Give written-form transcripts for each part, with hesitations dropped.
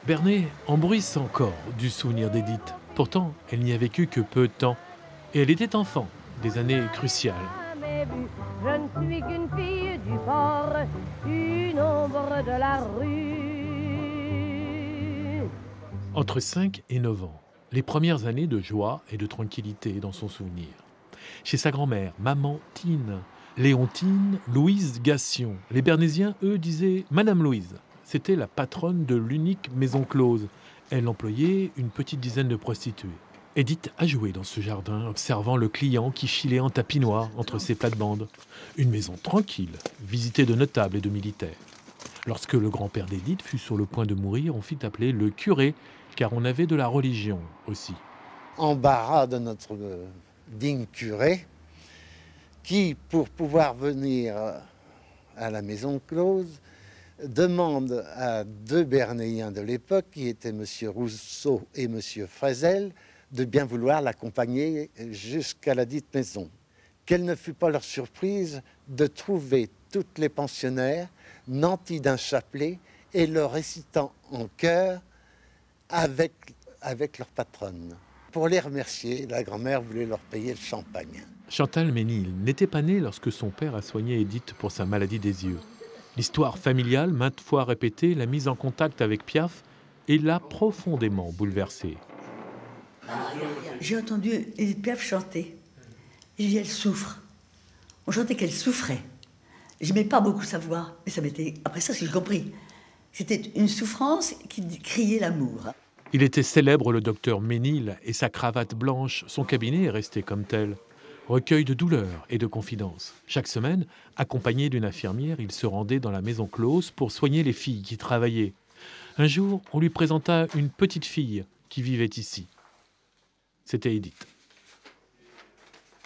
Bernay embruisse encore du souvenir d'Édith. Pourtant, elle n'y a vécu que peu de temps. Et elle était enfant, des années cruciales. Jamais vu, je ne suis qu'une fille du port, une ombre de la rue. Entre 5 et 9 ans, les premières années de joie et de tranquillité dans son souvenir. Chez sa grand-mère, maman Tine, Léontine Louise Gassion. Les Bernésiens, eux, disaient Madame Louise. C'était la patronne de l'unique maison close. Elle employait une petite dizaine de prostituées. Édith a joué dans ce jardin, observant le client qui filait en tapis noir entre ses plates-bandes. Une maison tranquille, visitée de notables et de militaires. Lorsque le grand-père d'Édith fut sur le point de mourir, on fit appeler le curé, car on avait de la religion aussi. Embarras de notre digne curé, qui, pour pouvoir venir à la maison close, demande à deux Bernéiens de l'époque, qui étaient M. Rousseau et M. Frézel, de bien vouloir l'accompagner jusqu'à la dite maison. Quelle ne fut pas leur surprise de trouver toutes les pensionnaires nantis d'un chapelet et le récitant en chœur avec leur patronne. Pour les remercier, la grand-mère voulait leur payer le champagne. Chantal Ménil n'était pas née lorsque son père a soigné Édith pour sa maladie des yeux. L'histoire familiale, maintes fois répétée, l'a mise en contact avec Piaf et l'a profondément bouleversée. J'ai entendu Édith Piaf chanter. J'ai dit, elle souffre. On chantait qu'elle souffrait. J'aimais pas beaucoup sa voix, mais ça m'était... Après ça, j'ai compris. C'était une souffrance qui criait l'amour. Il était célèbre, le docteur Ménil, et sa cravate blanche, son cabinet est resté comme tel. Recueil de douleurs et de confidences. Chaque semaine, accompagné d'une infirmière, il se rendait dans la maison close pour soigner les filles qui travaillaient. Un jour, on lui présenta une petite fille qui vivait ici. C'était Édith.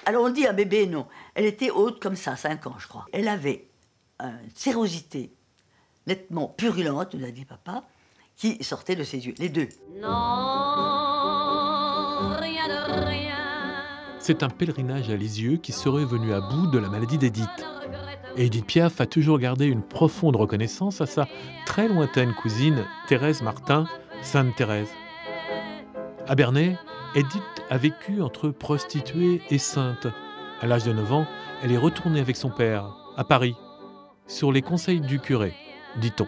Alors on dit un bébé, non. Elle était haute comme ça, 5 ans, je crois. Elle avait une sérosité nettement purulente, nous a dit papa, qui sortait de ses yeux, les deux. Non, rien de rien. C'est un pèlerinage à Lisieux qui serait venu à bout de la maladie d'Édith. Et Édith Piaf a toujours gardé une profonde reconnaissance à sa très lointaine cousine Thérèse Martin, Sainte Thérèse. À Bernay, Édith a vécu entre prostituée et sainte. À l'âge de 9 ans, elle est retournée avec son père, à Paris, sur les conseils du curé, dit-on.